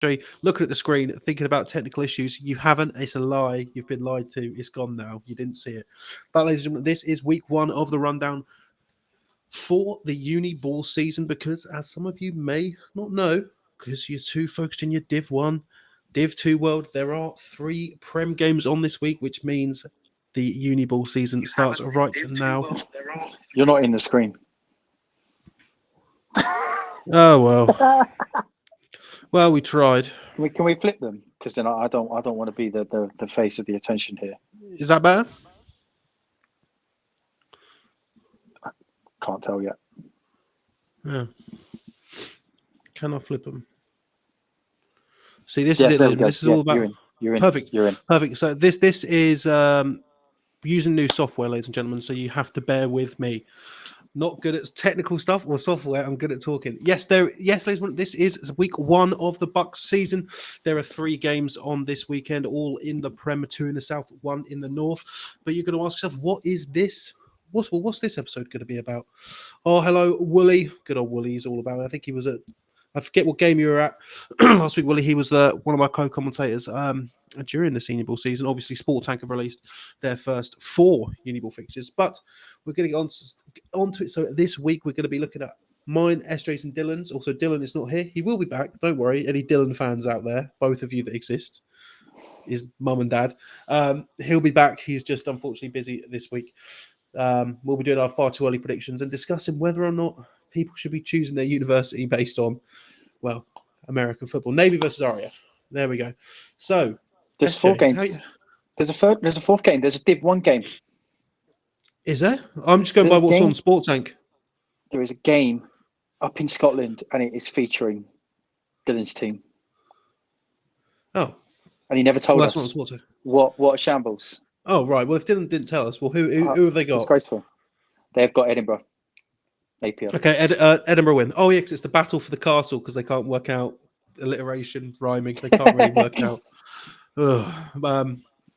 looking at the screen, thinking about technical issues. You haven't. It's a lie. You've been lied to. It's gone now. You didn't see it. But, ladies and gentlemen, this is week 1 of the rundown for the uni ball season because, as some of you may not know, because you're too focused in your Div 1, Div 2 world, there are 3 Prem games on this week, which means the uni ball season starts right now. You're not in the screen. Oh, well. Well, we tried. Can we flip them? Because then I don't want to be the face of the attention here. Is that better? I can't tell yet. Yeah. Can I flip them? See, this is it. This is all about. You're in. Perfect. You're in. Perfect. So this is using new software, ladies and gentlemen. So you have to bear with me. Not good at technical stuff or software. I'm good at talking. Yes, ladies and gentlemen, this is week 1 of the BUCS season. There are 3 games on this weekend, all in the Prem, 2 in the south, 1 in the north. But you're going to ask yourself, what is this? What's this episode going to be about? Oh, hello, Wooly. Good old Wooly is all about. I think he was at. I forget what game you were at last week, Willie. He was one of my co-commentators during the Senior Ball season. Obviously, Sport Tank have released their first 4 Uni Ball fixtures, but we're going to get onto it. So this week, we're going to be looking at mine, SJ's, and Dylan's. Also, Dylan is not here. He will be back. Don't worry. Any Dylan fans out there, both of you that exist, his mum and dad, he'll be back. He's just unfortunately busy this week. We'll be doing our far too early predictions and discussing whether or not people should be choosing their university based on, well, American football. Navy versus RAF. There we go. So there's SJ, 4 games. There's a 4th game. There's a Div 1 game. Is there? I'm just going by what's on Sport Tank. There is a game up in Scotland, and it is featuring Dylan's team. Oh, and he never told us what a shambles. Oh right. Well, if Dylan didn't tell us, well, who have they got? Disgraceful. They've got Edinburgh. APL. Okay, Edinburgh win. Oh, yeah, because it's the battle for the castle because they can't work out alliteration, rhyming. They can't really work out.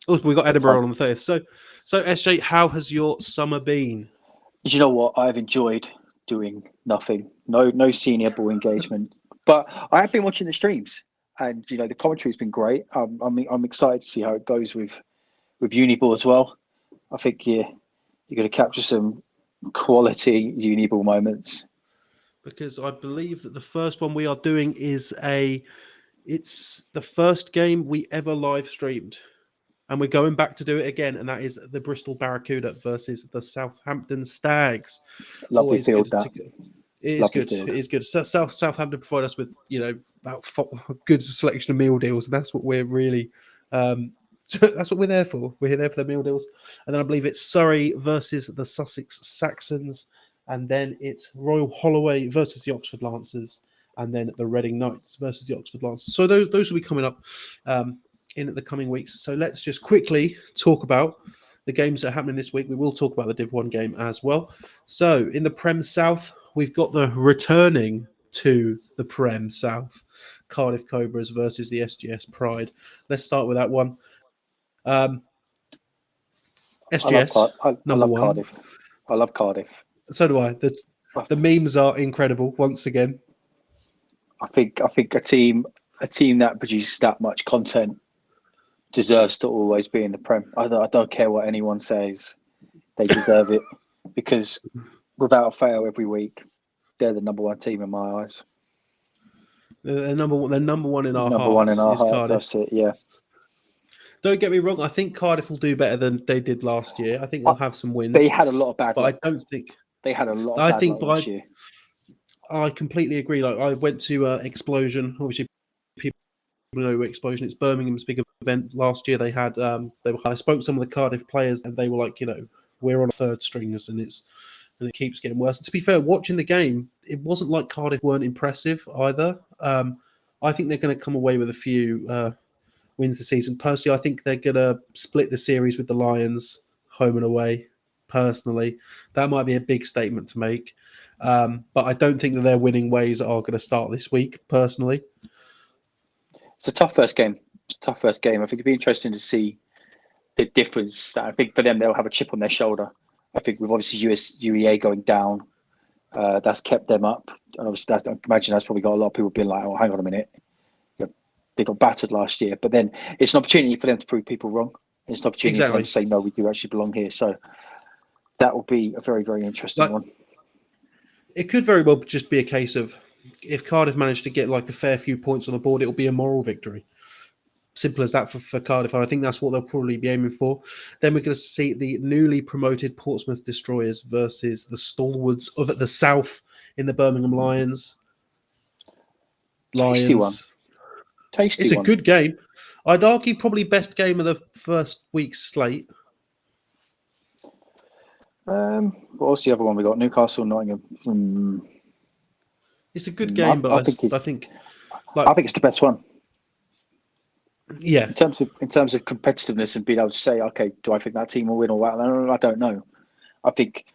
Also, we got Edinburgh on the 30th. So SJ, how has your summer been? You know what? I've enjoyed doing nothing. No senior ball engagement, but I have been watching the streams, and the commentary's been great. I'm excited to see how it goes with Uniball as well. I think you're going to capture some quality Uniball moments, because I believe that the first one we are doing is it's the first game we ever live streamed, and we're going back to do it again, and that is the Bristol Barracuda versus the Southampton Stags. Lovely field. It is good. It is good. Southampton provide us with about a good selection of meal deals, and that's what we're really. That's what we're there for. We're there for the meal deals. And then I believe it's Surrey versus the Sussex Saxons. And then it's Royal Holloway versus the Oxford Lancers. And then the Reading Knights versus the Oxford Lancers. So those will be coming up in the coming weeks. So let's just quickly talk about the games that are happening this week. We will talk about the Div 1 game as well. So in the Prem South, we've got the returning to the Prem South Cardiff Cobras versus the SGS Pride. Let's start with that one. SGS, I love Cardiff. I love Cardiff. So do I. The memes are incredible once again. I think a team that produces that much content deserves to always be in the Prem. I don't care what anyone says. They deserve it because without a fail every week, they're the number 1 team in my eyes. They're number one in our hearts. Number 1 in our hearts. That's it. Yeah. Don't get me wrong. I think Cardiff will do better than they did last year. I think they'll have some wins. They had a lot of bad luck. I don't think they had a lot of bad luck last year. I completely agree. Like I went to Explosion. Obviously, people know Explosion. It's Birmingham's big event. Last year they had. I spoke to some of the Cardiff players, and they were like, we're on 3rd stringers, and it keeps getting worse. And to be fair, watching the game, it wasn't like Cardiff weren't impressive either. I think they're going to come away with a few wins this season. Personally, I think they're going to split the series with the Lions, home and away. Personally, that might be a big statement to make. But I don't think that their winning ways are going to start this week, personally. It's a tough first game. I think it'd be interesting to see the difference. I think for them, they'll have a chip on their shoulder. I think with obviously UEA going down, that's kept them up. And obviously, I imagine that's probably got a lot of people being like, oh, hang on a minute. they got battered last year. But then it's an opportunity for them to prove people wrong. It's an opportunity for them Exactly. to say, no, we do actually belong here. So that will be a very, very interesting one. It could very well just be a case of if Cardiff managed to get like a fair few points on the board, it'll be a moral victory. Simple as that for Cardiff. And I think that's what they'll probably be aiming for. Then we're going to see the newly promoted Portsmouth Destroyers versus the stalwarts of the South in the Birmingham Lions. Tasty one. Tasty It's one. a good game. I'd argue probably best game of the first week's slate. What's the other one we got? Newcastle, Nottingham. It's a good game, but I think it's the best one. Yeah. In terms of competitiveness and being able to say, okay, do I think that team will win or what? I don't know. I think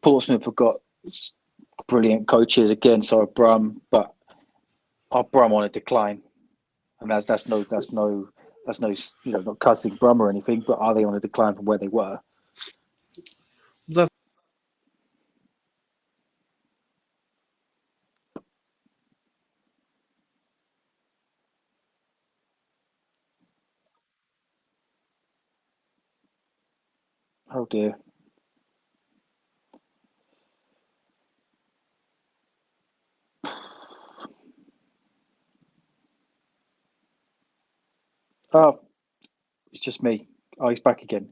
Portsmouth have got brilliant coaches again. So Brum, but are Brum on a decline? And that's no, not cussing Brum or anything. But are they on a decline from where they were? Oh dear. Oh, it's just me. Oh, he's back again.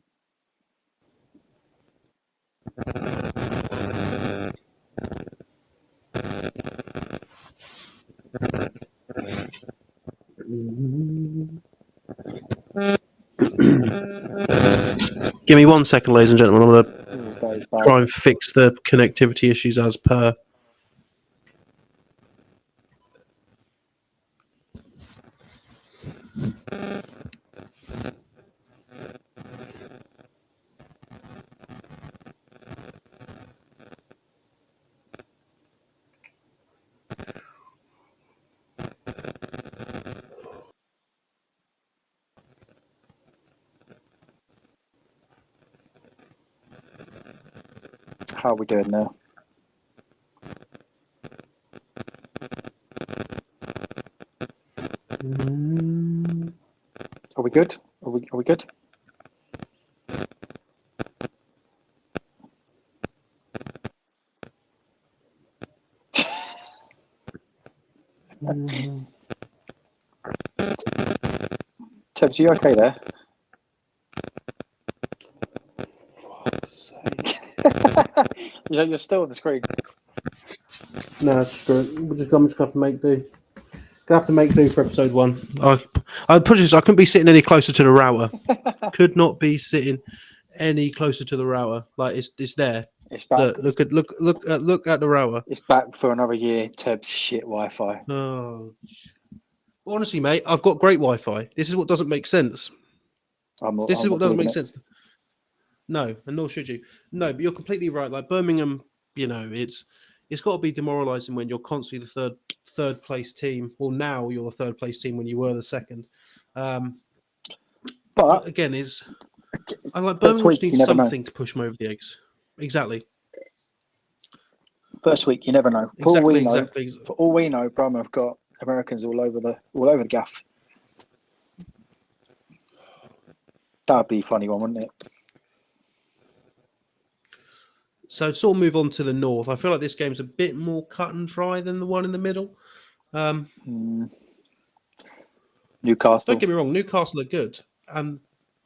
Give me 1 second, ladies and gentlemen. I'm going to try and fix the connectivity issues as per. How are we doing now? Are we good? Are we good? Tebbs, are you okay there? You're still on the screen. No, screw it. I'm just going to have to make do. Gonna have to make do for episode 1. I couldn't be sitting any closer to the router. Could not be sitting any closer to the router. Like it's there. It's back. Look at the router. It's back for another year. Tebbs shit Wi-Fi. Oh, honestly, mate, I've got great Wi-Fi. This is what doesn't make sense. This is what doesn't make sense. No, and nor should you. No, but you're completely right. Like Birmingham, it's got to be demoralising when you're constantly the third place team. Well, now you're the third place team when you were the second. But again, I like Birmingham just needs something to push them over the eggs. Exactly. First week, you never know. For all we know, Brum have got Americans all over the gaff. That'd be a funny one, wouldn't it? So to sort of move on to the north, I feel like this game's a bit more cut and dry than the one in the middle. Newcastle. Don't get me wrong, Newcastle are good.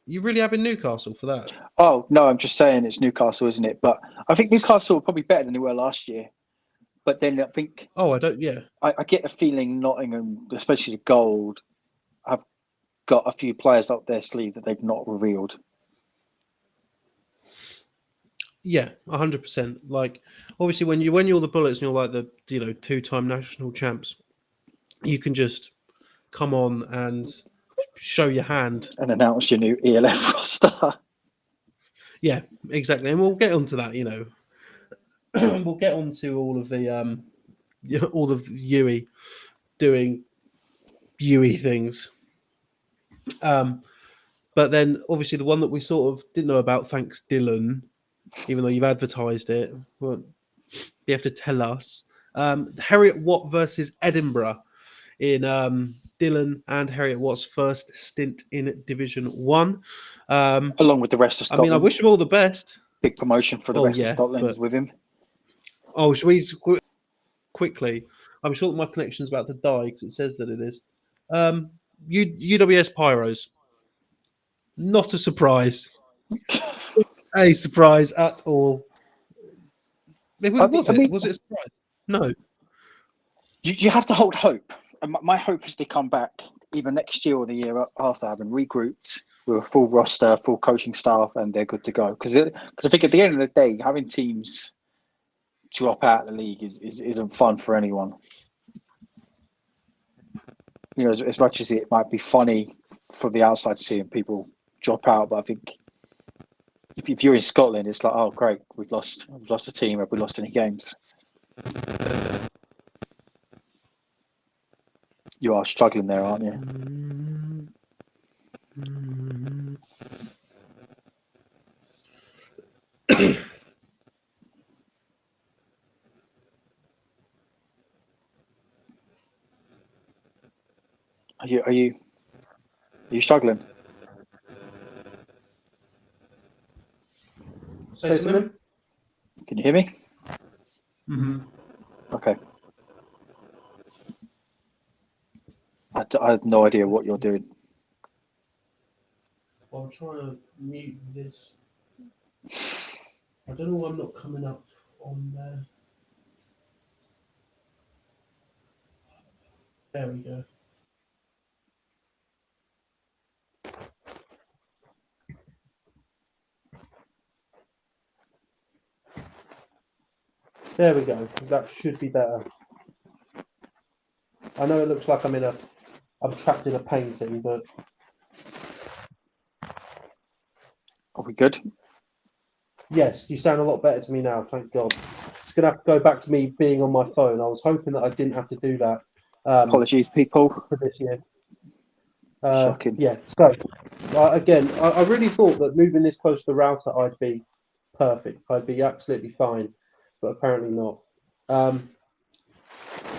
You really having Newcastle for that? Oh, no, I'm just saying it's Newcastle, isn't it? But I think Newcastle are probably better than they were last year. But then I think... Oh, I don't... Yeah. I get the feeling Nottingham, especially the Gold, have got a few players up their sleeve that they've not revealed. Yeah, 100%. Like, obviously, when you're the Bullets and you're like the 2-time national champs, you can just come on and show your hand and announce your new ELF roster. Yeah, exactly, and we'll get onto that. We'll get onto all of the all of Yui doing Yui things. But then obviously the one that we sort of didn't know about, thanks Dylan, even though you've advertised it, well, you have to tell us. Heriot Watt versus Edinburgh in Dylan and Harriet Watt's first stint in Division 1. I Along with the rest of mean, I Scotland. wish them all the best. Big promotion for the Oh, rest of yeah, Scotland but is with him. oh, should we quickly? I'm sure that my connection's about to die because it says that it is. UWS Pyros. Not a surprise. A surprise at all. Was I it? mean, Was it a surprise? No. you have to hold hope. And my hope is they come back either next year or the year after, having regrouped with a full roster, full coaching staff, and they're good to go. Because I think at the end of the day, having teams drop out of the league isn't fun for anyone. You know, as much as it might be funny for the outside seeing people drop out, but I think if you're in Scotland, it's like, oh great, we've lost a team. Have we lost any games? You are struggling there, aren't you? Are you struggling? Say something. Can you hear me? Mm-hmm. Okay. I have no idea what you're doing. I'm trying to mute this. I don't know why I'm not coming up on there. There we go. There we go. That should be better. I know it looks like I'm trapped in a painting, but Are we good? yes, you sound a lot better to me now. Thank God. It's gonna have to go back to me being on my phone. I was hoping that I didn't have to do that. Apologies, people. For this year. Shocking. Yeah. So again, I really thought that moving this close to the router, I'd be perfect. I'd be absolutely fine, but apparently not.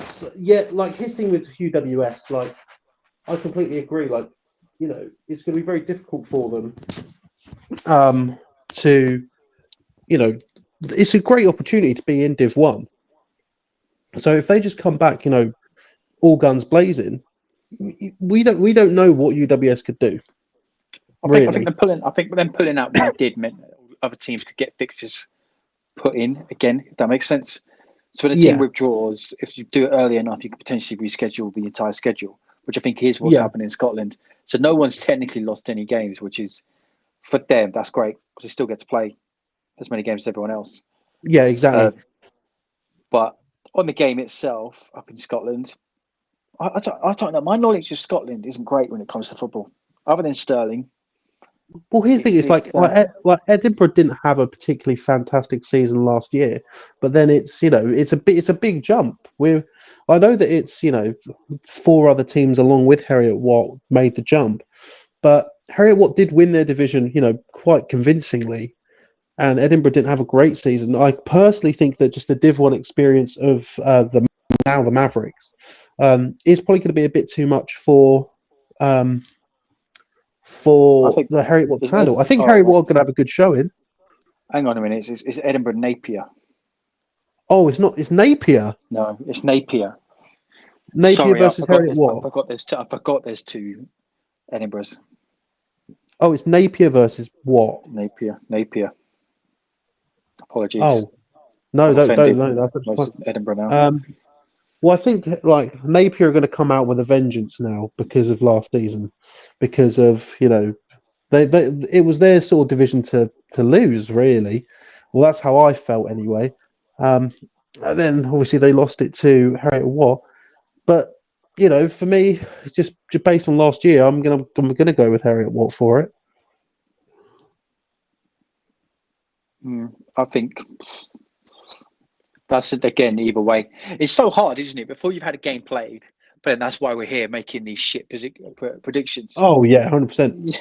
So, yeah, like his thing with UWS, like I completely agree. Like, you know, it's going to be very difficult for them to, you know, it's a great opportunity to be in Div 1. So if they just come back, you know, all guns blazing, we don't know what UWS could do. I think them pulling out when they did meant that other teams could get fixtures put in again, if that makes sense. So when a team withdraws, if you do it early enough, you could potentially reschedule the entire schedule, which I think is what's happening in Scotland. So no one's technically lost any games, which is, for them, that's great because they still get to play as many games as everyone else. Yeah, exactly. But on the game itself, up in Scotland, I don't know. My knowledge of Scotland isn't great when it comes to football, other than Sterling. Well, here's the thing: it's like Edinburgh didn't have a particularly fantastic season last year, but then it's it's a big jump. I know that it's 4 other teams along with Harriet Watt made the jump, but Harriet Watt did win their division, quite convincingly, and Edinburgh didn't have a great season. I personally think that just the Div 1 experience of the Mavericks is probably going to be a bit too much for the Harriet Watt to handle. I think Harriet Watt going to have a good showing. Hang on a minute, it's Edinburgh Napier. Oh, it's not. It's Napier. No, it's Napier. Napier versus Harriet Watt. I forgot there's 2 Edinburghs. Oh, it's Napier versus what? Napier. Apologies. Oh, no, don't. That's Edinburgh now. Well, I think like Napier are going to come out with a vengeance now because of last season, because of it was their sort of division to lose, really. Well, that's how I felt anyway. And then obviously they lost it to Harriet Watt, but for me, just based on last year, I'm gonna go with Harriet Watt for it. I think that's it again. Either way, it's so hard, isn't it? Before you've had a game played, but that's why we're here making these shit predictions. Oh yeah, 100%.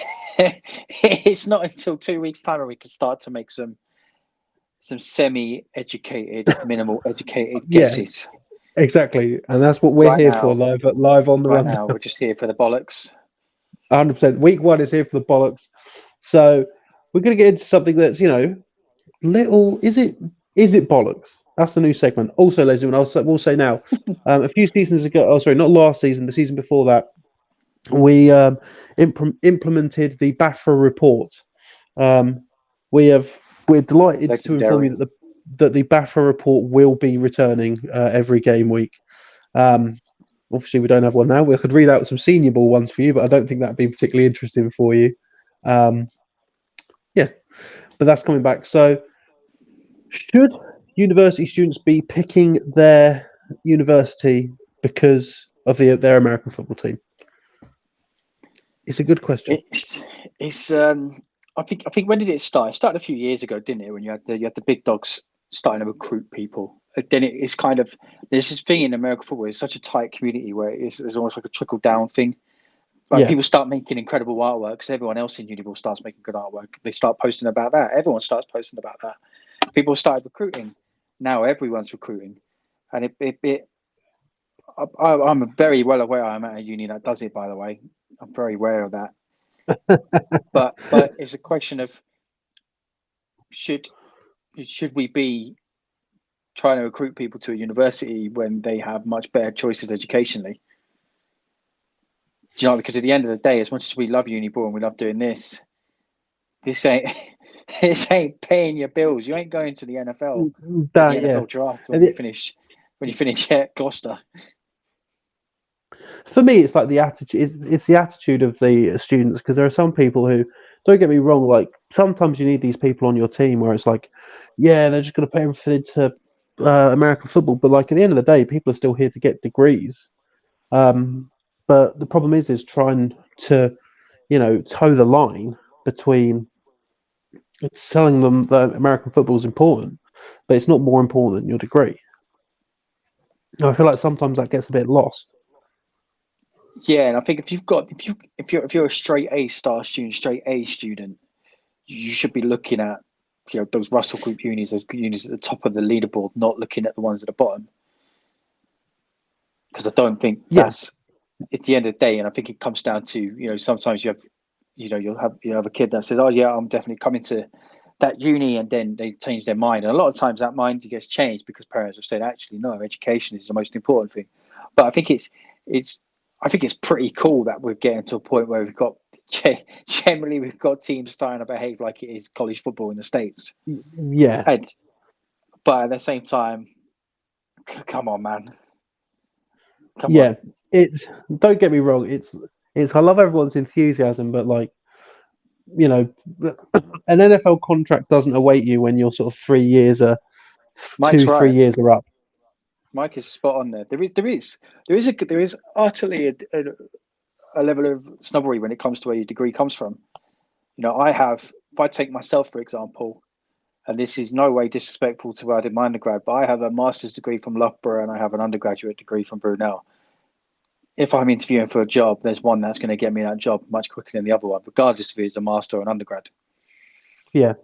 It's not until 2 weeks' time where we can start to make some semi-educated, minimal educated guesses. Exactly, and that's what we're Right here for, now, live on the right rundown. now, we're just here for the bollocks. 100%. Week one is here for the bollocks. So we're going to get into something that's, little. Is it bollocks? That's the new segment. Also, ladies and gentlemen, we'll say now. A few seasons ago, oh sorry, not last season, the season before that, we implemented the BAFRA report. Um, we're delighted to inform you Legendary. that the BAFRA report will be returning every game week. Um, Obviously, we don't have one now. We could read out some senior ball ones for you, but I don't think that'd be particularly interesting for you. Um, yeah, but that's coming back. So, should university students be picking their university because of their American football team? It's a good question. It's I think when did it start? It started a few years ago, didn't it? When you had the big dogs starting to recruit people. Then it's kind of, there's this thing in American football. It's such a tight community where it's almost like a trickle down thing. Like Yeah, people start making incredible artwork because everyone else in uni ball starts making good artwork. They start posting about that. Everyone starts posting about that. People started recruiting. Now everyone's recruiting, and I'm very well aware I'm at a uni that does it. By the way, I'm very aware of that. But it's a question of should should we be trying to recruit people to a university when they have much better choices educationally? Do you know? Because at the end of the day, as much as we love uni ball and we love doing this ain't this ain't paying your bills. You ain't going to the NFL in the that yeah. NFL draft when And you finish at Gloucester. for me, it's like the attitude. It's the attitude of the students, because there are some people who, don't get me wrong, like sometimes you need these people on your team where it's like, yeah, they're just going to put everything into American football, but like at the end of the day, people are still here to get degrees. Um, but the problem is trying to toe the line between telling them that American football is important, but it's not more important than your degree. I feel like sometimes that gets a bit lost. Yeah, and I think if you're a straight A star student, straight A student, you should be looking at those Russell Group unis, those unis at the top of the leaderboard, not looking at the ones at the bottom. Because I don't think Yeah, it's the end of the day, and I think it comes down to sometimes you'll have a kid that says, oh yeah, I'm definitely coming to that uni, and then they change their mind, and a lot of times that mind gets changed because parents have said, actually no, education is the most important thing. But it's I think it's pretty cool that we're getting to a point where generally we've got teams starting to behave like it is college football in the States. yeah, And but at the same time, come on, man, come on. yeah. It. Don't get me wrong. It's. I love everyone's enthusiasm, but like you know, an NFL contract doesn't await you when your sort of 3 years are Mike's two, three right. years are up. Mike is spot on there. There is utterly a level of snobbery when it comes to where your degree comes from. If I take myself for example, and this is no way disrespectful to where I did my undergrad, but I have a master's degree from Loughborough and I have an undergraduate degree from Brunel. If I'm interviewing for a job, there's one that's going to get me that job much quicker than the other one, regardless if it's a master or an undergrad, Yeah,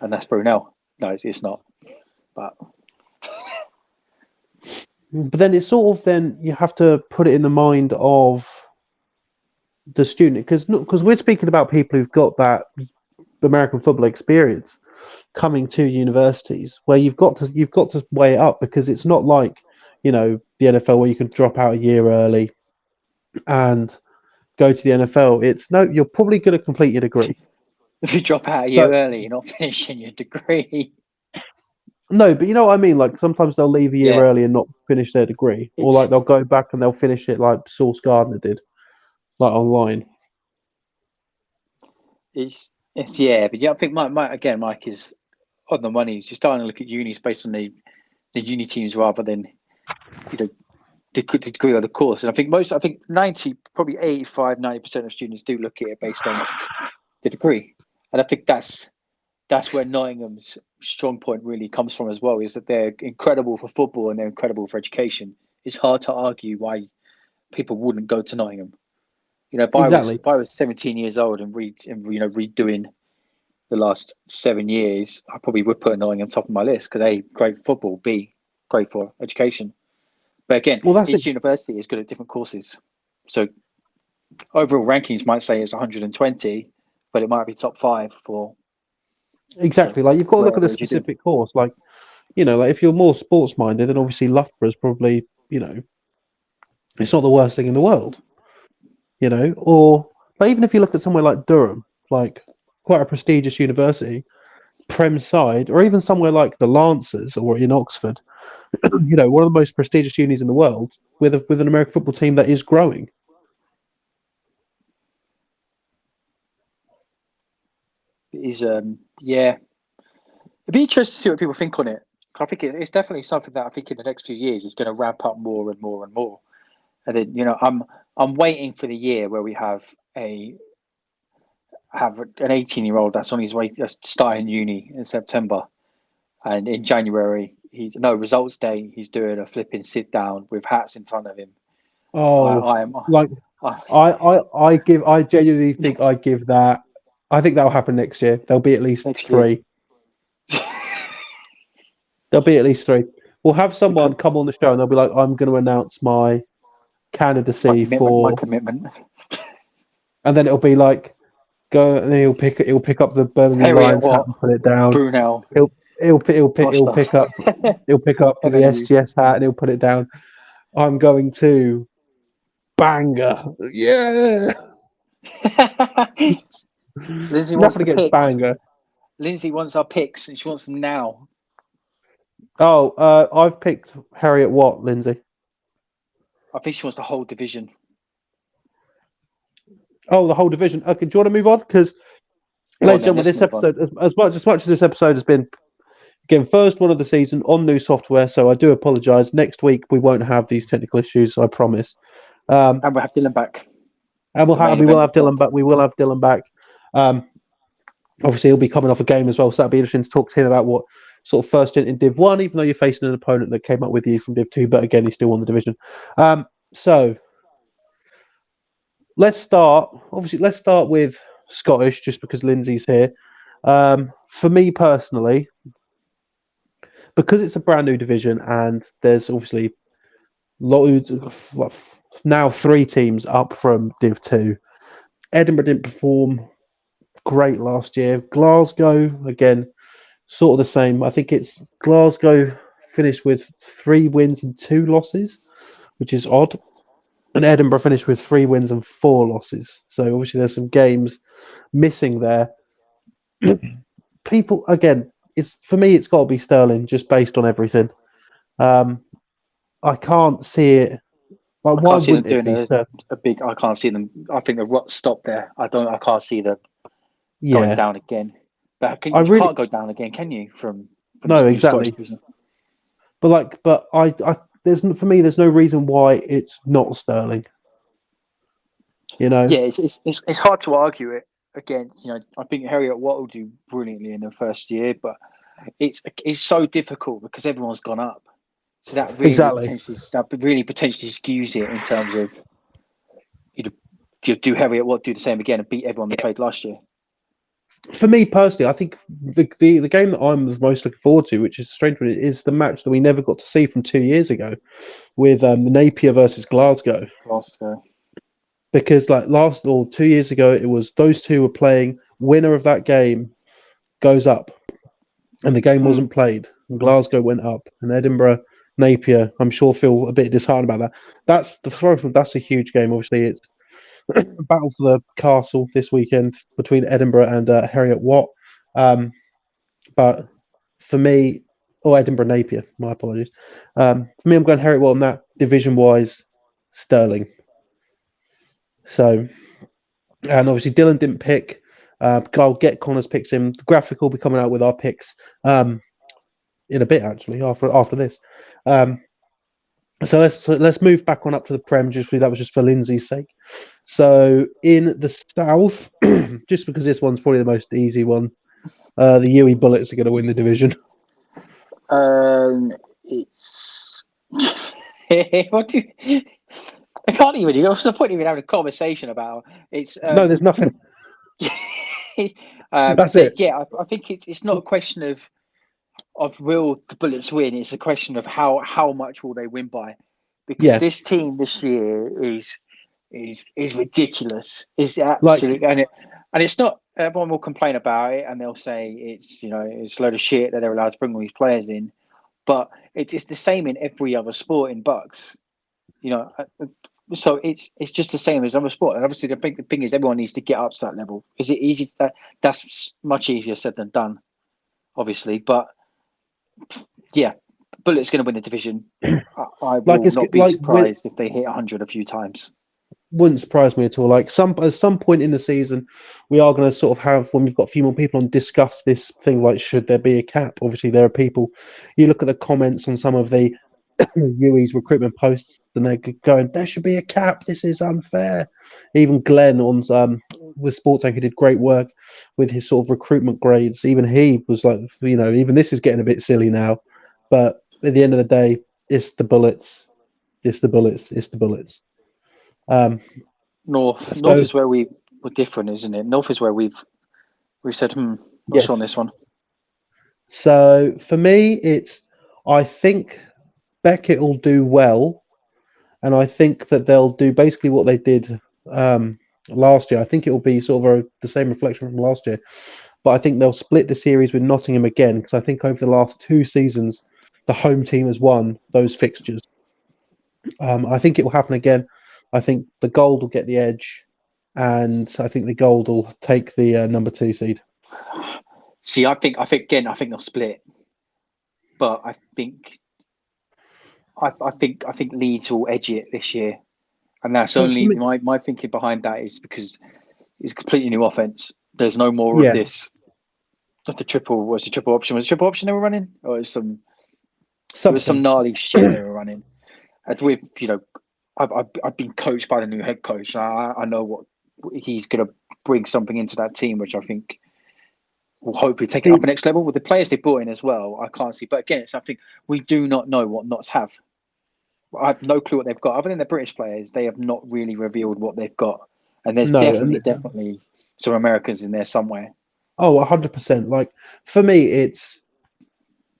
and that's Brunel. No, it's not. But but then it's sort of then you have to put it in the mind of the student, because we're speaking about people who've got that American football experience coming to universities where you've got to weigh it up, because it's not like the NFL where you can drop out a year early and go to the NFL. It's no, you're probably going to complete your degree. if you drop out a So year early, you're not finishing your degree. no, but you know what I mean. Like sometimes they'll leave a year Yeah, early and not finish their degree, or like it's they'll go back and they'll finish it like Source Gardner did, like online. it's yeah, but yeah, I think Mike is on the money. You're starting to look at unis based on the uni teams rather than you know the degree or the course. And I think 90, probably 85, 90% of students do look at it based on the degree. And I think that's where Nottingham's strong point really comes from as well, is that they're incredible for football and they're incredible for education. It's hard to argue why people wouldn't go to Nottingham. Exactly. If I was 17 years old and redoing the last 7 years, I probably would put Nottingham top of my list because A, great for football, B, great for education. But again, Well, that's each it. university is good at different courses. So overall rankings might say it's 120, but it might be top 5 for Exactly. Like you've got to look at whatever the it is you do. specific course. Like, like if you're more sports minded, then obviously Loughborough's probably, it's not the worst thing in the world, or but even if you look at somewhere like Durham, like quite a prestigious university, Prem side, or even somewhere like the Lancers or in Oxford, one of the most prestigious unis in the world with an American football team that is growing. It is, yeah. It'd be interesting to see what people think on it. I think it's definitely something that I think in the next few years is going to ramp up more and more and more. And then I'm waiting for the year where we have an 18-year-old that's on his way to starting uni in September, and in January results day he's doing a flipping sit down with hats in front of him. Oh, I am. like I genuinely think I give that. I think that'll happen next year. There'll be at least Next year. 3. There'll be at least 3. We'll have someone come on the show and they'll be like, "I'm going to announce my candidacy my for," commitment. and then it'll be like, go, and then he'll pick up the Birmingham Harriet Lions hat Watt, and put it down. Brunel, He'll Costa, pick up the MNU. SGS hat and he'll put it down. I'm going to banger. Yeah. Lindsay wants Nothing the against picks. banger. Lindsay wants our picks and she wants them now. Oh, I've picked Harriet Watt, Lindsay. I think she wants the whole division. Oh, the whole division. Okay, do you want to move on? Because, ladies and gentlemen, this episode, as much as this episode has been, again, first one of the season on new software, so I do apologise. Next week we won't have these technical issues, I promise. And we'll have Dylan back. And we will have Dylan back. We will have Dylan back. Obviously, he'll be coming off a game as well, so that'll be interesting to talk to him about what sort of first stint in Div 1, even though you're facing an opponent that came up with you from Div 2, but again, he still won the division. So let's start with Scottish, just because Lindsay's here. For me personally, because it's a brand new division and there's obviously now 3 teams up from Div 2. Edinburgh didn't perform great last year. Glasgow, again, sort of the same. I think it's Glasgow finished with 3 wins and 2 losses, which is odd. And Edinburgh finished with 3 wins and 4 losses. So obviously there's some games missing there. People, again, for me, it's got to be Stirling, just based on everything. I can't see it. Like, why wouldn't it be Stirling? A big. I can't see them. I think the rut stopped there. I can't see them Yeah. going down again. But you can't go down again, can you? From No, exactly. But for me, there's no reason why it's not Stirling. Yeah, it's hard to argue it against. I think Harriet Watt will do brilliantly in the first year, but it's so difficult because everyone's gone up. So that really potentially skews it in terms of do Harriet Watt do the same again and beat everyone they played last year. For me personally, I think the game that I'm most looking forward to, which is strange, is the match that we never got to see from 2 years ago, with the Napier versus Glasgow. Because 2 years ago, it was those two were playing. Winner of that game goes up, and the game wasn't played. And Glasgow went up, and Edinburgh, Napier, I'm sure feel a bit disheartened about that. That's a huge game. Obviously, it's a battle for the castle this weekend between Edinburgh and Harriet Watt. But for me, Edinburgh Napier, my apologies. For me, I'm going Harriet Watt on that. Division-wise, Stirling. So, and obviously Dylan didn't pick. I'll get Connor's picks in. The graphic will be coming out with our picks in a bit, actually, after this. So let's move back on up to the Prem. That was just for Lindsay's sake. So in the South, just because this one's probably the most easy one, the UE Bullets are going to win the division. It's what do you... I can't even. What's the point of even having a conversation about it's? No, there's nothing. That's it. Yeah, I think it's not a question of will the Bullets win. It's a question of how much will they win by. because Yeah, this team this year is ridiculous. It's like absolute, and it's not. Everyone will complain about it, and they'll say it's a load of shit that they're allowed to bring all these players in. But it's the same in every other sport in BUCS. You know, so it's just the same as other sport. And obviously, the big thing is everyone needs to get up to that level. Is it easy? That's much easier said than done, obviously. But yeah, Bullet's going to win the division. I like will it's not be like when surprised if they hit 100 a few times. wouldn't surprise me at all. Like at some point in the season, we are going to sort of have when we've got a few more people on discuss this thing like should there be a cap? Obviously, there are people. You look at the comments on some of the UE's recruitment posts, and they're going, "There should be a cap. This is unfair." Even Glenn on with Sports Anchor did great work with his sort of recruitment grades. Even he was like, even this is getting a bit silly now. But at the end of the day, it's the bullets. It's the bullets. It's the bullets. Um, North so is where we were different, isn't it? North is where we've said, not yes. sure on this one. So for me, I think Beckett will do well, and I think that they'll do basically what they did last year. I think it will be sort of the same reflection from last year, but I think they'll split the series with Nottingham again because I think over the last 2 seasons, the home team has won those fixtures. I think it will happen again. I think the Gold will get the edge, and I think the Gold will take the number 2 seed. See, I think they'll split, but I think Leeds will edge it this year, and that's Well, for only me, my thinking behind that is because it's a completely new offense. There's no more of yeah, this. The triple was a triple option. Was a triple option they were running, or it was some something. gnarly shit they were running. And with I've been coached by the new head coach. I know what he's going to bring something into that team, which I think will hopefully take it up a next level with the players they brought in as well. I can't see, but again, it's something we do not know what Notts have. I have no clue what they've got. Other than the British players, they have not really revealed what they've got. And there's No, and definitely some Americans in there somewhere. 100%. Like for me, it's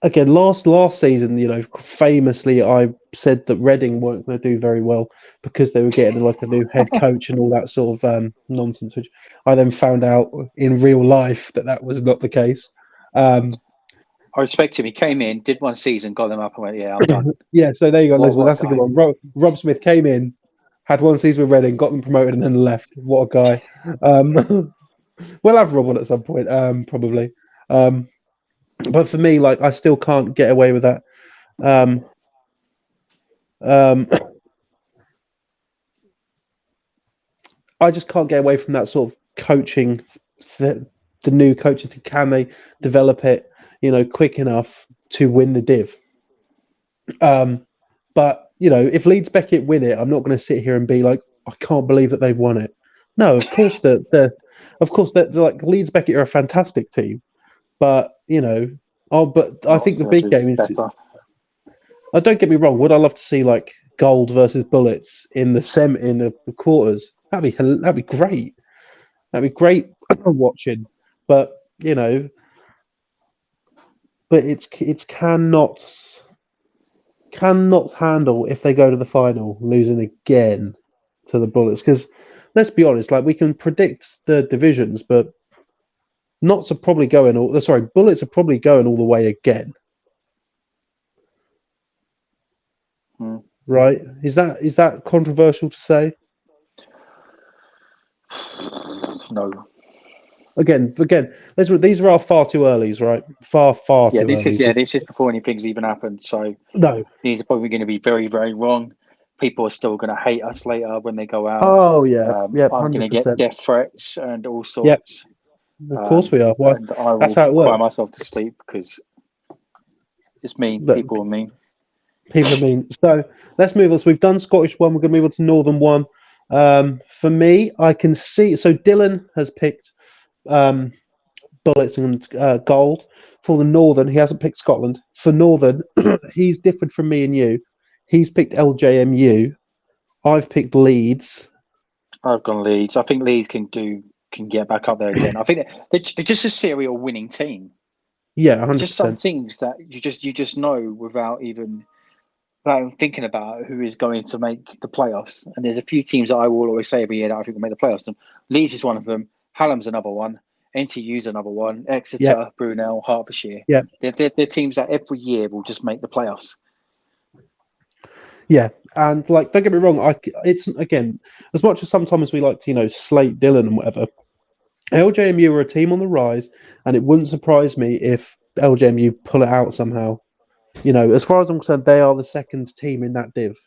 again last season. Famously, I said that Reading weren't going to do very well because they were getting like a new head coach and all that sort of nonsense. Which I then found out in real life that was not the case. Um, I respect him. He came in, did one season, got them up, and went, "Yeah, I'm done." yeah, so there you go, Elizabeth. What That's a a good guy! one. Rob Smith came in, had one season with Reading, got them promoted, and then left. What a guy. We'll have Rob on at some point, probably. But for me, like I still can't get away with that. Um, um, I just can't get away from that sort of coaching. The new coaches, can they develop it, quick enough to win the div? But if Leeds Beckett win it, I'm not going to sit here and be like, I can't believe that they've won it. No, of course that like Leeds Beckett are a fantastic team, but but I think the big game is. Better. Don't get me wrong. Would I love to see like Gold versus Bullets in the quarters? That'd be great. That'd be great watching. But it's cannot handle if they go to the final losing again to the Bullets because let's be honest, like we can predict the divisions, but Knots are probably going all. Sorry, Bullets are probably going all the way again. Right? Is that controversial to say? No. Again, these are all far too earlys, right? Far Yeah, too early. this is before anything's even happened. So No. these are probably going to be very, very wrong. People are still going to hate us later when they go out. Oh yeah. Yep. I'm going to get 100%. death threats and all Yep. sorts. Of course we are. Why? And I That's will how it cry works. myself to sleep because it's mean. Look, People are mean. people are mean. So let's move on. So we've done Scottish one. We're going to move on to Northern one. For me, I can see. So Dylan has picked Bullets and Gold. For the Northern, he hasn't picked Scotland. For Northern, he's different from me and you. He's picked LJMU. I've picked Leeds. I've gone Leeds. I think Leeds can get back up there again. I think they're just a serial winning team. Yeah, Just some 100%. things that you just know without even I'm thinking about who is going to make the playoffs, and there's a few teams that I will always say every year that I think will make the playoffs. And Leeds is one of them. Hallam's another one. NTU's another one. Yeah, Exeter, Brunel, Hertfordshire. yeah, They're teams that every year will just make the playoffs. yeah. And like, don't get me wrong, it's again, as much as sometimes we like to, slate Dylan and whatever. LJMU are a team on the rise, and it wouldn't surprise me if LJMU pull it out somehow. As far as I'm concerned, they are the second team in that div.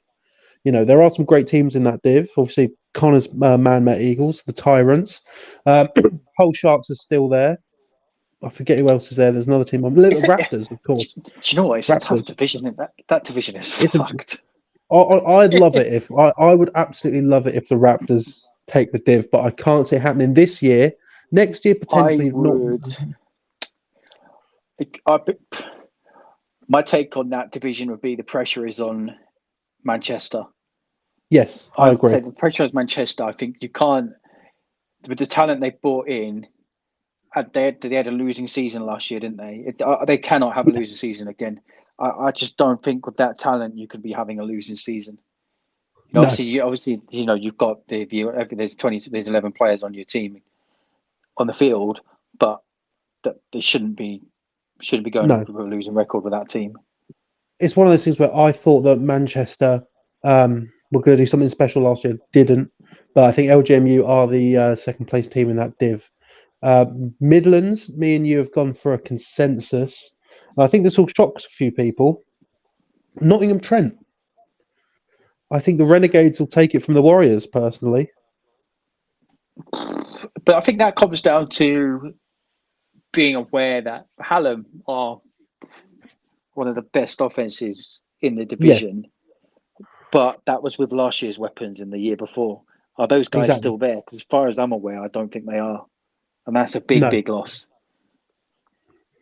There are some great teams in that div. Obviously, Connor's Man Met Eagles, the Tyrants. Um, Hull Sharks are still there. I forget who else is there. There's another team. Raptors, of Do course. you know what? It's a tough Raptors. division. That division is It's a. fucked. I'd love it if I would absolutely love it if the Raptors take the div, but I can't see it happening this year. Next year, I potentially not. would. I, my take on that division would be the pressure is on Manchester. Yes, I I would agree. say the pressure is Manchester. I think you can't, with the talent they brought in. They had a losing season last year, didn't they? They cannot have a losing season again. I just don't think with that talent you could be having a losing season. No, Obviously, you've got there's 11 players on your team on the field, but they shouldn't be going no. with a losing record with that team. It's one of those things where I thought that Manchester were going to do something special last year, didn't. But I think LGMU are the second place team in that div. Midlands, me and you have gone for a consensus. I think this will shock a few people. Nottingham Trent. I think the Renegades will take it from the Warriors, personally. But I think that comes down to being aware that Hallam are one of the best offenses in the Yeah, division, but that was with last year's weapons and the year before. Are those guys exactly. still there? Because as far as I'm aware, I don't think they are, and that's a big, No, big loss.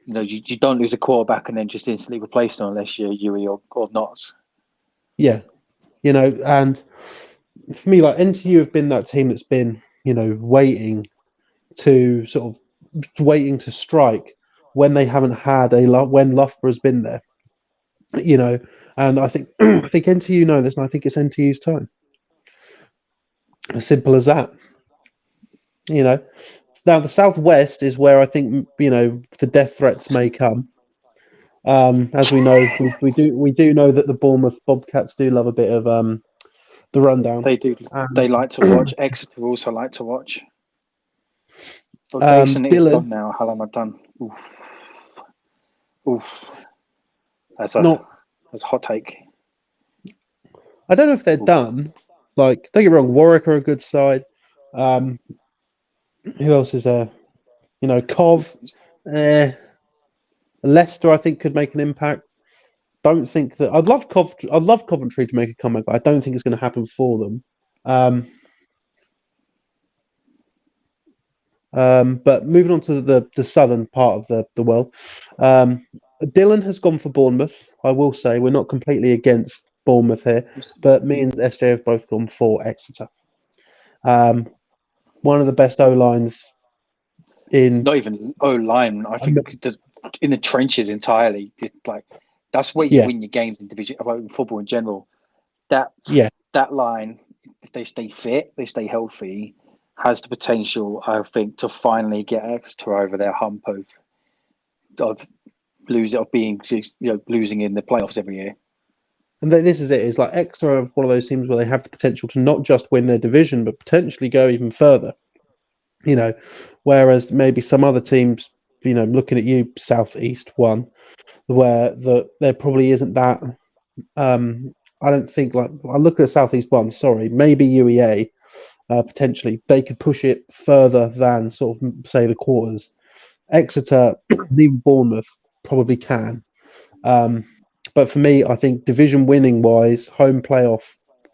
You don't lose a quarterback and then just instantly replace them unless you're Yui or Knots. yeah. And for me, like NTU have been that team that's been, waiting to waiting to strike when they haven't had when Loughborough's been there. And I think I think NTU know this, and I think it's NTU's time. As simple as that. You know. Now the southwest is where I think the death threats may come. As we know, we do know that the Bournemouth Bobcats do love a bit of the rundown. They do. And They like to watch. Exeter also like to watch. Well, Jason is Dylan, gone now. How long have I done? Oof. Oof. That's a not. that's a hot take. I don't know if they're Oof. done. Like, don't get me wrong, Warwick are a good side. Um, who else is there? Cov. Eh, Leicester, I think, could make an impact. Don't think that I'd love Coventry to make a comeback, but I don't think it's going to happen for them. Um, but moving on to the southern part of the world, Dylan has gone for Bournemouth. I will say we're not completely against Bournemouth here, but me and SJ have both gone for Exeter. Um, one of the best O lines in. Not even O line. I think in the trenches entirely. Like that's where you Yeah, win your games in division about football in general. That yeah, that line, if they stay fit, they stay healthy, has the potential, I think, to finally get Exeter over their hump of losing in the playoffs every year. and this is it. It's like Exeter are one of those teams where they have the potential to not just win their division, but potentially go even further. Whereas maybe some other teams, looking at you, Southeast one, where there probably isn't that. I don't think like I look at Southeast one. Sorry, maybe UEA potentially they could push it further than sort of say the quarters. Exeter, even Bournemouth probably can. Um, but for me, I think division winning wise, home playoff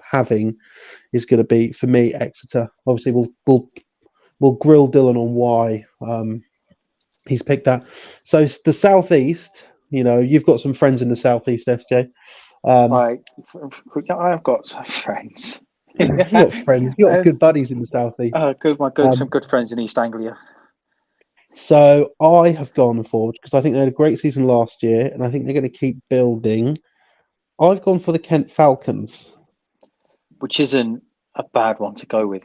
having is going to be for me Exeter. Obviously, we'll grill Dylan on why he's picked that. So the southeast, you've got some friends in the southeast, SJ. I I've got some friends. You got friends, you got good buddies in the southeast. Some Um, good friends in East Anglia. so I have gone forward because I think they had a great season last year, and I think they're going to keep building I've gone for the Kent Falcons. which isn't a bad one to go with.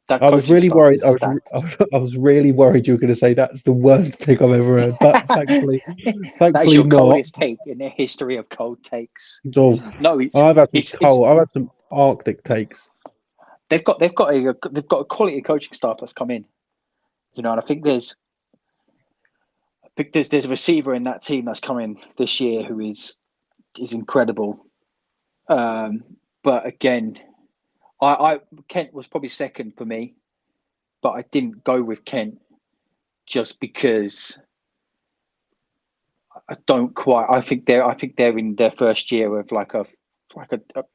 That I was coaching really staff worried. is stacked. I was really worried you were going to say that's the worst pick I've ever heard, but thankfully, That is thankfully your not. coldest take in the history of cold takes. Oh, No, I've had some it's cold. I've had some Arctic takes. they've got a quality coaching staff that's come in. And I think there's a receiver in that team that's coming this year who is incredible. But again, I Kent was probably second for me, but I didn't go with Kent just because I don't quite. I think they're in their first year of like a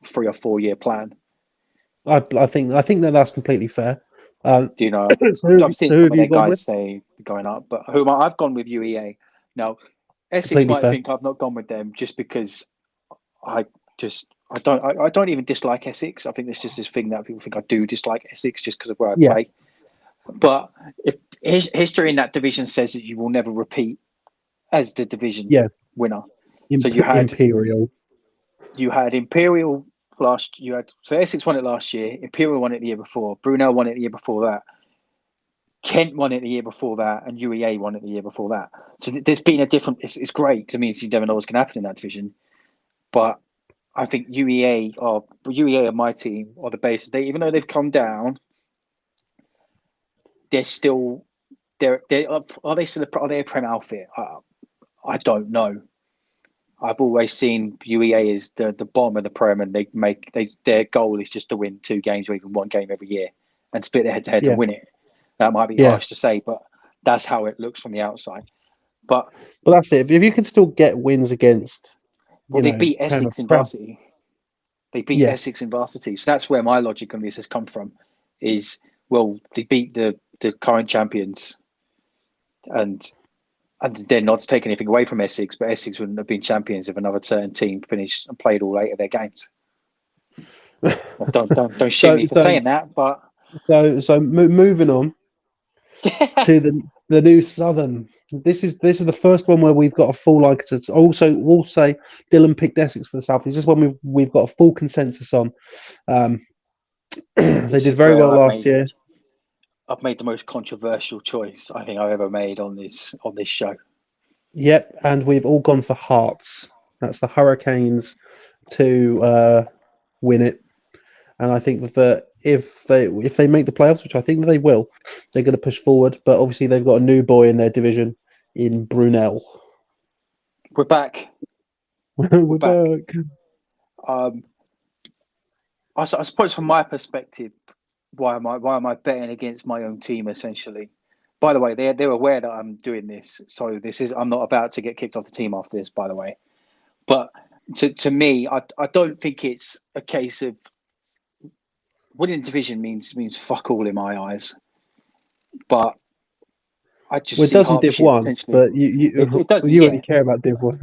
3 or 4 year plan. I think that's completely fair. You know, So I've seen who some have of you their gone guys with? say going up, but I've gone with UEA. Now, Essex Completely might fair. think I've not gone with them just because I I don't even dislike Essex. I think there's just this thing that people think I do dislike Essex just because of where I Yeah, play. But if history in that division says that you will never repeat as the division yeah. winner. So you had Imperial. Imperial so Essex won it last year, Imperial won it the year before, Brunel won it the year before that, Kent won it the year before that, and UEA won it the year before that. So there's been a different. It's great because it means you never know what's going to happen in that division. But I think UEA are my team or the basis. Even though they've come down, they're still are they still are they a Prem outfit? I don't know. I've always seen UEA as the bottom of the Prem, and their goal is just to win 2 games or even 1 game every year and split their head to head and Yeah, win it. That might be yeah. harsh to say, but that's how it looks from the outside. But But that's it. If you can still get wins against, they beat kind of Essex in prem. varsity. They beat Yeah, Essex in varsity. So that's where my logic on this has come from. Is well, they beat the current champions, and they're not to take anything away from Essex, but Essex wouldn't have been champions if another certain team finished and played all 8 of their games. Don't shoot so me for saying that, but moving on to the new Southern. This is the first one where we've got a full like. It's also we'll say Dylan picked Essex for the South. This is one we've got a full consensus on. They this did is very where well last year. I've made the most controversial choice I think I've ever made on this show. Yep, and we've all gone for Hearts. That's the Hurricanes to win it. And I think that if they make the playoffs, which I think they will, they're going to push forward. But obviously, they've got a new boy in their division in Brunel. We're back. We're back. back. I suppose from my perspective, why am I betting against my own team essentially? By the way, they're aware that I'm doing this, so I'm not about to get kicked off the team after this. By the way, but to me, I don't think it's a case of winning division means fuck all in my eyes. But I just It see doesn't Div Hertfordshire One, potentially. but It doesn't, you only yeah. care about Div One.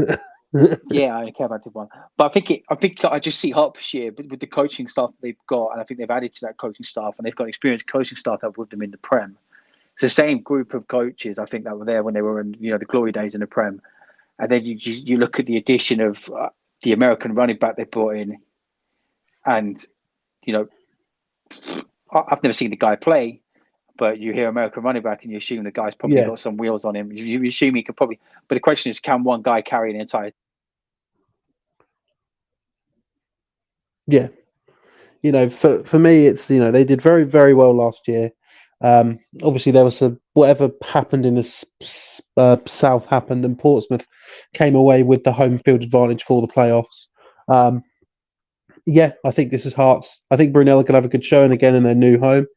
Yeah, I care about Div One, but I think I just see Hertfordshire with the coaching staff that they've got, and I think they've added to that coaching staff, and they've got experienced coaching staff that with them in the Prem. It's the same group of coaches I think that were there when they were in the glory days in the Prem, and then you look at the addition of the American running back they brought in, and you know I've never seen the guy play, but you hear American running back and you assume the guy's probably Yeah, got some wheels on him. You assume he could probably, but the question is, can one guy carry an entire? yeah. For me, it's they did very very well last year. Obviously, there was whatever happened in the south happened, and Portsmouth came away with the home field advantage for the playoffs. Yeah, I think this is Hearts. I think Brunel can have a good showing again in their new home,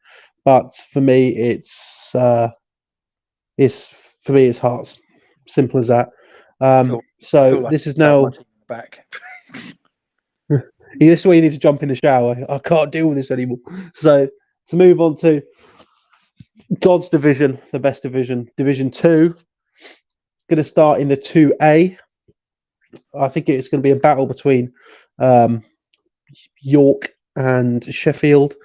but for me, it's Hearts. Simple as that. I feel So like this is I have my now. team back. This is where you need to jump in the shower. I can't deal with this anymore. So to move on to God's division, the best division, Division 2, going to start in the 2A. I think it's going to be a battle between um, York and Sheffield.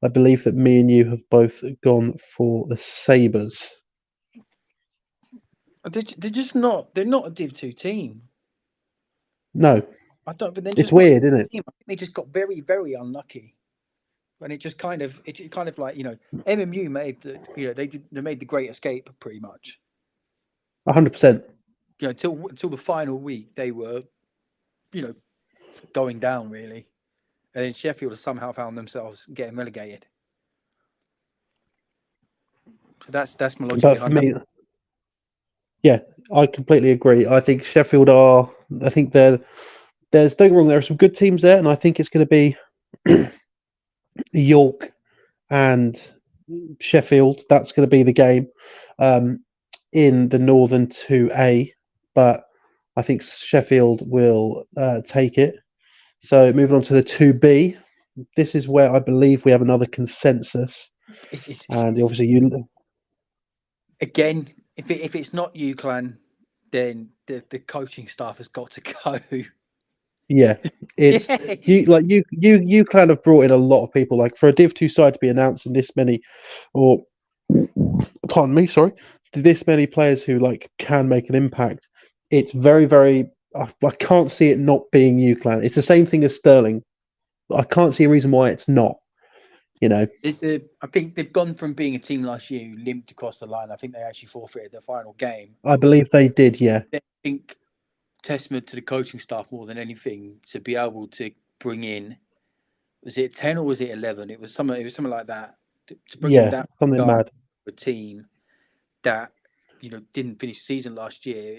I believe that me and you have both gone for the Sabres. They're just not. They're not a Div 2 team. No. I don't. But then It's just not weird, isn't it? I think they just got very, very unlucky. And it kind of like MMU made the they made the Great Escape pretty much. 100%. Until the final week they were you know going down really, and then Sheffield has somehow found themselves getting relegated. So that's my logic But for behind that. me, yeah, I completely agree. I think Sheffield are. I think there's don't get me wrong. There are some good teams there, and I think it's going to be York and Sheffield. That's going to be the game in the Northern 2A. But I think Sheffield will take it. So moving on to the 2B. This is where I believe we have another consensus. And obviously, Again, if it's not UClan, then the coaching staff has got to go. yeah, it's Yeah. you kind of brought in a lot of people. Like for a Div 2 side to be announcing this many, or pardon me, sorry, this many players who like can make an impact. It's very, very. I can't see it not being UClan. It's the same thing as Sterling. I can't see a reason why it's not. You know, I think they've gone from being a team last year who limped across the line. I think they actually forfeited their final game. I believe they did. Yeah, I think testament to the coaching staff more than anything to be able to bring in. Was it 10 or was it 11? It was something. It was something like that. To bring in yeah, that something guy, mad. a team that didn't finish the season last year.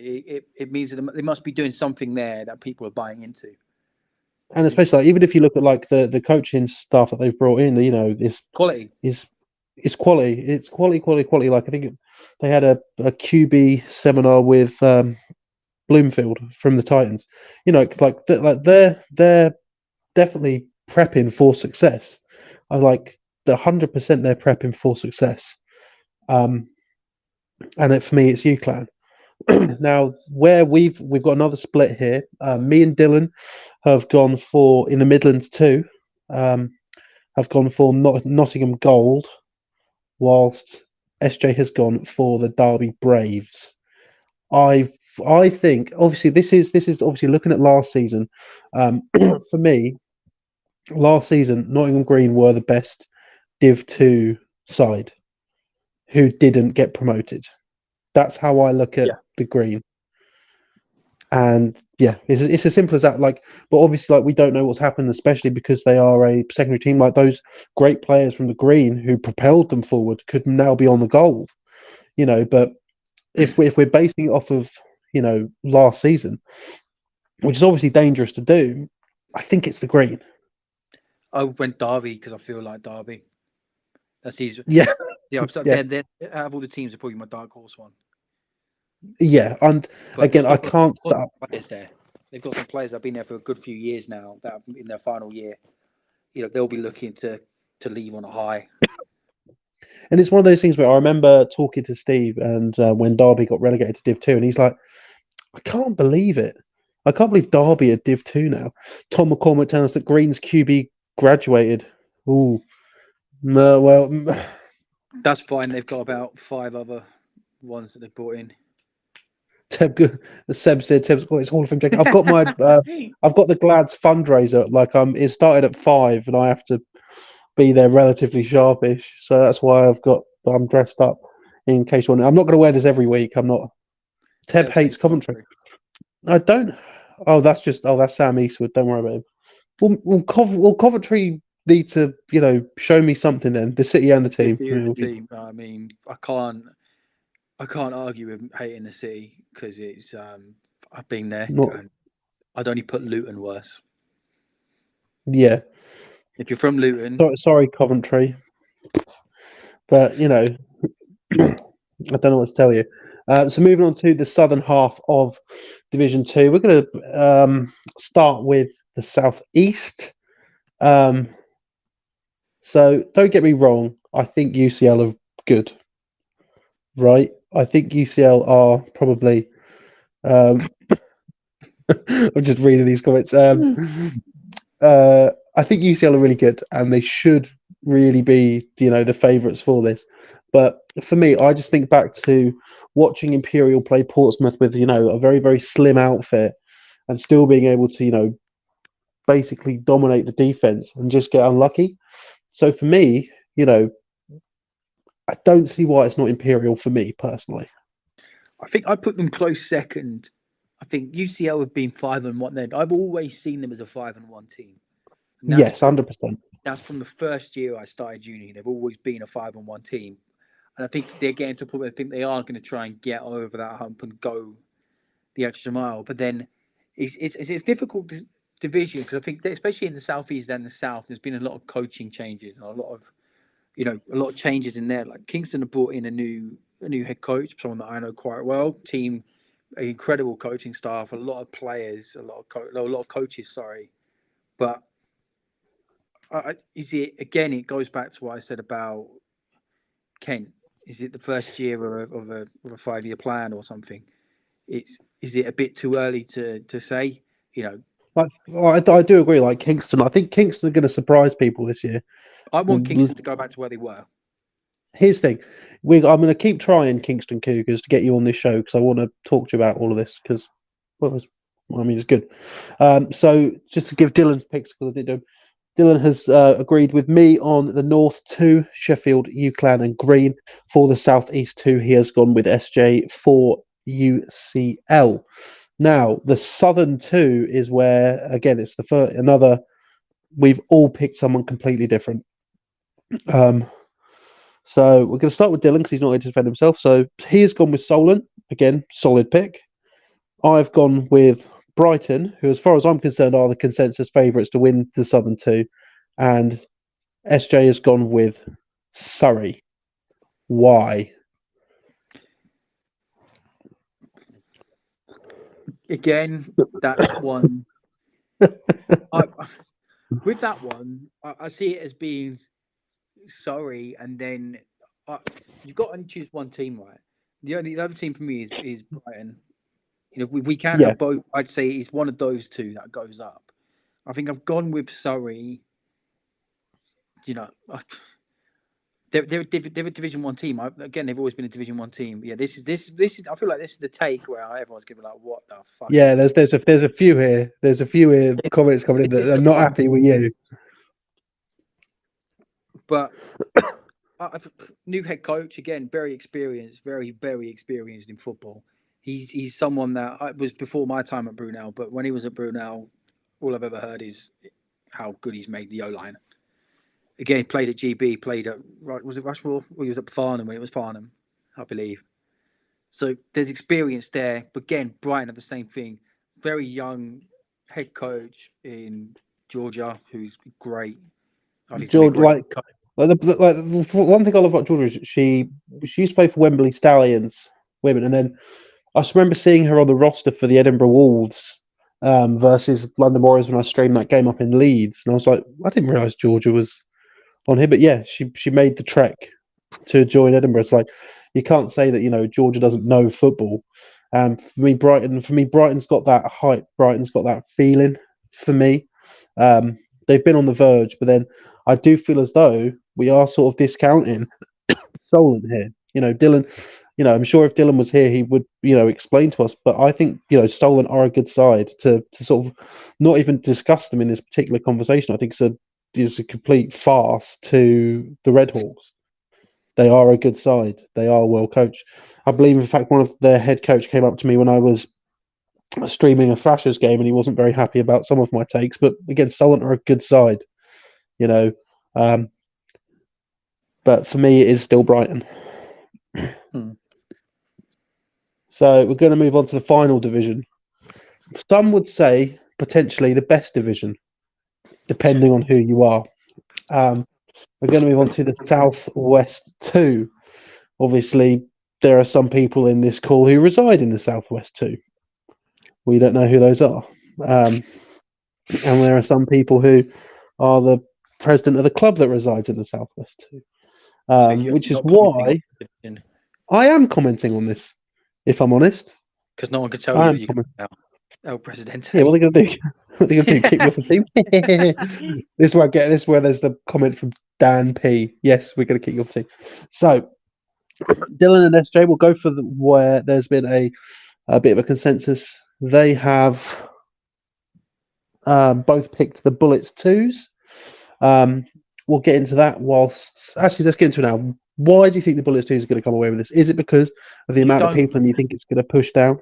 It means that they must be doing something there that people are buying into. And especially like, even if you look at like the coaching staff that they've brought in, you know, Quality. is it's quality. It's quality, quality, quality. Like I think they had a QB seminar with Bloomfield from the Titans. You know, like they're definitely prepping for success. I like 100% they're prepping for success. And for me, it's UClan. Now, where we've got another split here. Me and Dylan have gone for in the Midlands too. Have gone for Nottingham Gold, whilst SJ has gone for the Derby Braves. I think obviously this is obviously looking at last season. For me, last season Nottingham Green were the best Div 2 side who didn't get promoted. That's how I look at Yeah. the Green. And yeah, it's as simple as that. Like, but obviously, like we don't know what's happened, especially because they are a secondary team. Like those great players from the Green who propelled them forward could now be on the Gold. You know, but if we're basing it off of last season, which is obviously dangerous to do, I think it's the Green. I went Derby because I feel like Derby. That's easy. Yeah, Yeah, so yeah, they're out of all the teams, are probably my dark horse one. yeah. And But again, I can't. got players there. They've got some players that have been there for a good few years now. That are in their final year, they'll be looking to leave on a high. And it's one of those things where I remember talking to Steve, and when Derby got relegated to Div 2, and he's like, I can't believe it. I can't believe Derby are Div 2 now. Tom McCormick telling us that Green's QB graduated. Ooh. No, well, That's fine. They've got about 5 other ones that they've brought in. Seb said Seb's got his Hall of Fame jacket. I've got my, I've got the Glad's fundraiser. Like, it started at 5, and I have to be there relatively sharpish. So that's why I'm dressed up in case you want. I'm not going to wear this every week. I'm not. Teb hates Coventry. I don't. Oh, that's Sam Eastwood. Don't worry about him. Will Coventry need to, show me something then? The city and the team. I mean, I can't argue with hating the city because it's. I've been there, and I'd only put Luton worse. Yeah. If you're from Luton, sorry Coventry, but I don't know what to tell you. So moving on to the southern half of Division 2, we're going to start with the southeast. So don't get me wrong, I think UCL are good, right? I think UCL are probably. I'm just reading these comments. I think UCL are really good, and they should really be, the favourites for this. But for me, I just think back to watching Imperial play Portsmouth with, a very, very slim outfit and still being able to, basically dominate the defense and just get unlucky. So for me, I don't see why it's not Imperial for me personally. I think I put them close second. I think UCL have been 5-1 then. I've always seen them as a 5-1 team. And Yes, 100%. that's from the first year I started uni. They've always been a 5-1 team. And I think they're getting to a point where I think they are going to try and get over that hump and go the extra mile. But then it's difficult division because I think that especially in the southeast and the south, there's been a lot of coaching changes and a lot of changes in there. Like Kingston have brought in a new head coach, someone that I know quite well. Team, incredible coaching staff, a lot of players, a lot of coaches. Sorry, but is it again? It goes back to what I said about Kent. Is it the first year of a 5-year plan or something? Is it a bit too early to say? I do agree. Like Kingston, I think Kingston are going to surprise people this year. I want Kingston to go back to where they were. Here's the thing: I'm going to keep trying Kingston Cougars to get you on this show because I want to talk to you about all of this because, it's good. So just to give Dylan's picks because I did do. Dylan has agreed with me on the North 2, Sheffield, UCLan and Green. For the South East 2, he has gone with SJ for UCL. Now, the Southern 2 is where, again, it's the first, we've all picked someone completely different. So we're going to start with Dylan because he's not going to defend himself. So he has gone with Solent. Again, solid pick. I've gone with Brighton, who, as far as I'm concerned, are the consensus favourites to win the Southern 2. And SJ has gone with Surrey. Why? Again, that's one. With that one, I see it as being Surrey, and then you've got to only choose one team, right? The other team for me is Brighton. We can have both. I'd say it's one of those two that goes up. I think I've gone with Surrey. They're a Division 1 team. Again, they've always been a Division 1 team. Yeah, this is. I feel like this is the take where everyone's gonna be like, "What the fuck?" Yeah, there's a few here. There's a few here comments coming in that are not happy with you. But new head coach again, very experienced, very very experienced in football. He's someone that was before my time at Brunel, but when he was at Brunel, all I've ever heard is how good he's made the O-line. Again, he played at GB, played at was it Rushmore? Well, he was at Farnham when it was Farnham, I believe. So there's experience there. But again, Brighton have the same thing. Very young head coach in Georgia, who's great. Georgia, like one thing I love about Georgia is she used to play for Wembley Stallions women, and then I just remember seeing her on the roster for the Edinburgh Wolves versus London Warriors when I streamed that game up in Leeds, and I was like, I didn't realise Georgia was on here, but yeah, she made the trek to join Edinburgh. It's like you can't say that Georgia doesn't know football. For me, Brighton's got that hype. Brighton's got that feeling. For me, they've been on the verge, but then I do feel as though we are sort of discounting Solent here. Dylan. I'm sure if Dylan was here, he would explain to us. But I think Solent are a good side to sort of not even discuss them in this particular conversation. I think it's a complete farce to the Redhawks. They are a good side. They are well coached. I believe, in fact, one of their head coach came up to me when I was streaming a Thrashers game, and he wasn't very happy about some of my takes. But again, Solent are a good side, but for me, it is still Brighton. So we're going to move on to the final division. Some would say potentially the best division, depending on who you are. We're going to move on to the Southwest 2. Obviously, there are some people in this call who reside in the Southwest 2. We don't know who those are. And there are some people who are the president of the club that resides in the Southwest 2. Which is why I am commenting on this, if I'm honest. Because no one could tell you now. El Presidente. Yeah, what are they going to do? What are they going to do? Kick me off the team? This is where there's the comment from Dan P. Yes, we're going to kick you off the team. So, Dylan and SJ will go for where there's been a bit of a consensus. They have both picked the Bullets twos. We'll get into that. Whilst actually, let's get into it now. Why do you think the Bullets twos are going to come away with this? Is it because of the You amount of don't. people, and you think it's going to push down?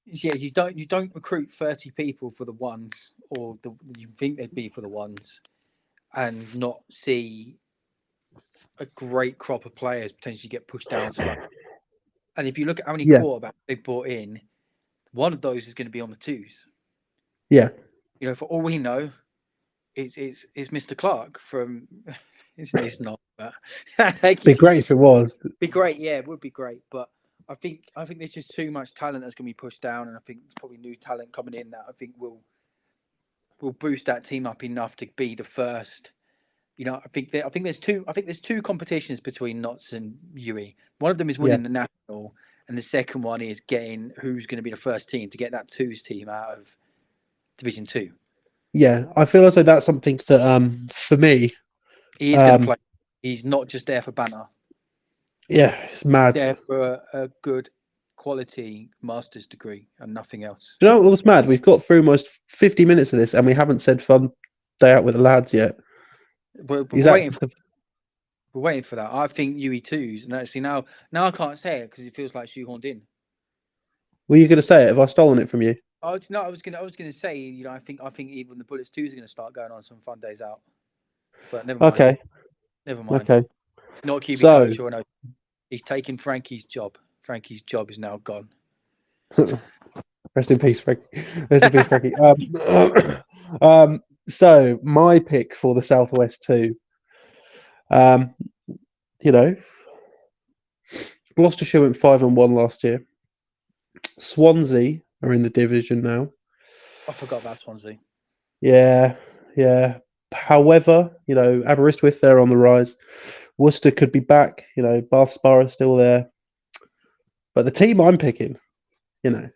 Yeah, you don't recruit 30 people for the ones, or you think they'd be for the ones, and not see a great crop of players potentially get pushed down slow. And if you look at how many Yeah, quarterbacks they brought in, one of those is going to be on the twos. yeah. You know, for all we know, it's Mr. Clark from. It's not, but like Be great if it was. be great. Yeah, it would be great. But I think there's just too much talent that's going to be pushed down, and I think there's probably new talent coming in that I think will boost that team up enough to be the first. You know, I think there's two competitions between Notts and Yui. One of them is Yeah, winning the national, and the second one is getting who's going to be the first team to get that twos team out of Division Two. yeah. I feel as though that's something that, for me, He is going to um, play. He's not just there for banner. yeah, it's He's mad. there for a good quality master's degree and nothing else. You know what was mad? We've got through almost 50 minutes of this, and we haven't said fun day out with the lads yet. We're Is that waiting for we're waiting for that. I think UE twos, and actually now I can't say it because it feels like shoehorned in. were you going to say it? Have I stolen it from you? I was gonna say, I think even the Bullets twos are gonna start going on some fun days out. But never mind. Okay, Never mind. okay. Not QB So, coach or no. He's taken Frankie's job. Frankie's job is now gone. rest in peace, Frankie. Rest in peace, Frankie. So my pick for the Southwest two. Um, you know, Gloucestershire went 5-1 last year. Swansea are in the division now. I forgot about Swansea. Yeah, yeah. However, Aberystwyth, they're on the rise. Worcester could be back. Bath Spa is still there. But the team I'm picking, you know,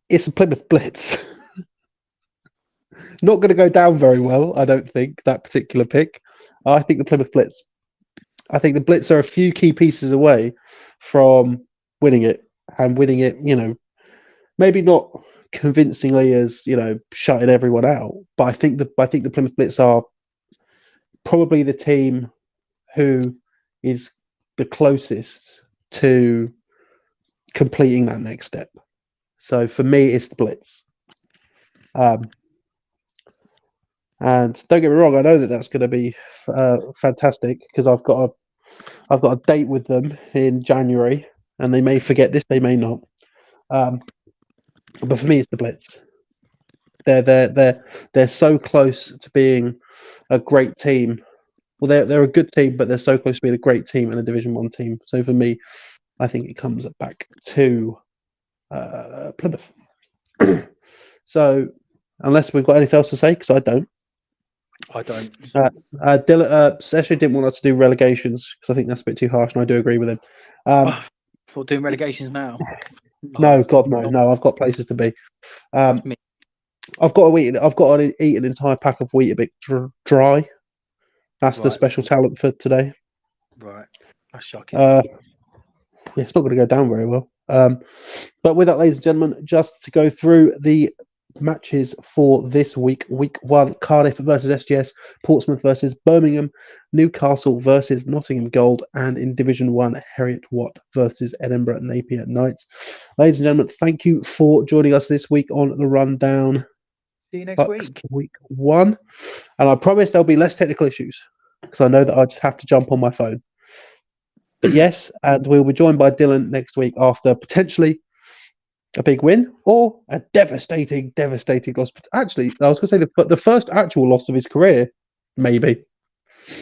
it's the Plymouth Blitz. Not going to go down very well, I don't think, that particular pick. I think the Plymouth Blitz. I think the Blitz are a few key pieces away from winning it, and winning it, maybe not convincingly as, shutting everyone out, but I think the Plymouth Blitz are probably the team who is the closest to completing that next step. So for me, it's the Blitz. And don't get me wrong, I know that that's going to be fantastic because I've got a date with them in January, and they may forget this, they may not. But for me, it's the Blitz. They're so close to being a great team. Well, they're a good team, but they're so close to being a great team and a Division One team. So for me, I think it comes back to Plymouth. So unless we've got anything else to say, because I don't. I don't. Dylan Session didn't want us to do relegations because I think that's a bit too harsh, and I do agree with him. We're doing relegations now. No, God, no. I've got places to be. That's me. I've got to eat an entire pack of wheat a bit dry. That's the Right. special talent for today. Right. That's shocking. Yeah, it's not going to go down very well. But with that, ladies and gentlemen, just to go through the matches for this week. Week 1, Cardiff versus SGS, Portsmouth versus Birmingham, Newcastle versus Nottingham Gold, and in Division 1, Heriot Watt versus Edinburgh Napier Knights. Ladies and gentlemen, thank you for joining us this week on the Rundown. See you next week. Week 1. And I promise there'll be less technical issues because I know that I just have to jump on my phone. But yes, and we'll be joined by Dylan next week after potentially a big win or a devastating loss. Actually, I was going to say the first actual loss of his career, maybe.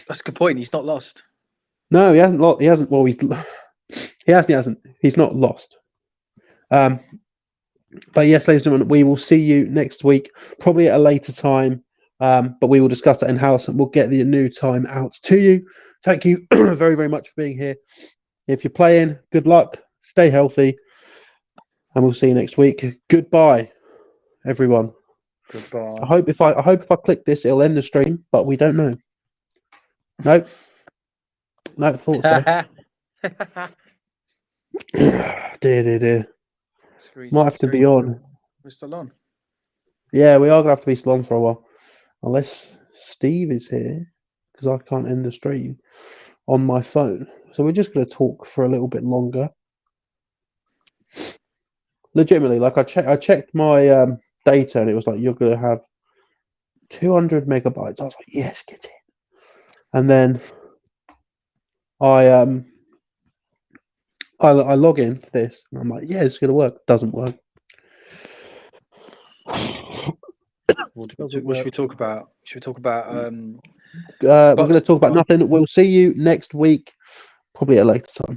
That's a good point. He's not lost. No, he hasn't lost. He hasn't. Well, he hasn't. He's not lost. But yes, ladies and gentlemen, we will see you next week, probably at a later time. But we will discuss that in house, and we'll get the new time out to you. Thank you very, very much for being here. If you're playing, good luck. Stay healthy. And we'll see you next week. Goodbye, everyone. Goodbye. I hope if I click this, it'll end the stream, but we don't know. Nope. No, thought so. Dear. Screen Might have to be on. We're still on. Yeah, we are gonna have to be still on for a while, unless Steve is here, because I can't end the stream on my phone. So we're just gonna talk for a little bit longer. Legitimately, like I checked my data, and it was like you're gonna have 200 megabytes. I was like, yes, get in. And then I I log into this, and I'm like, yeah, it's gonna work. Doesn't work. What Doesn't should work. we talk about? Should we talk about We're going to talk about nothing. We'll see you next week, probably at a later time.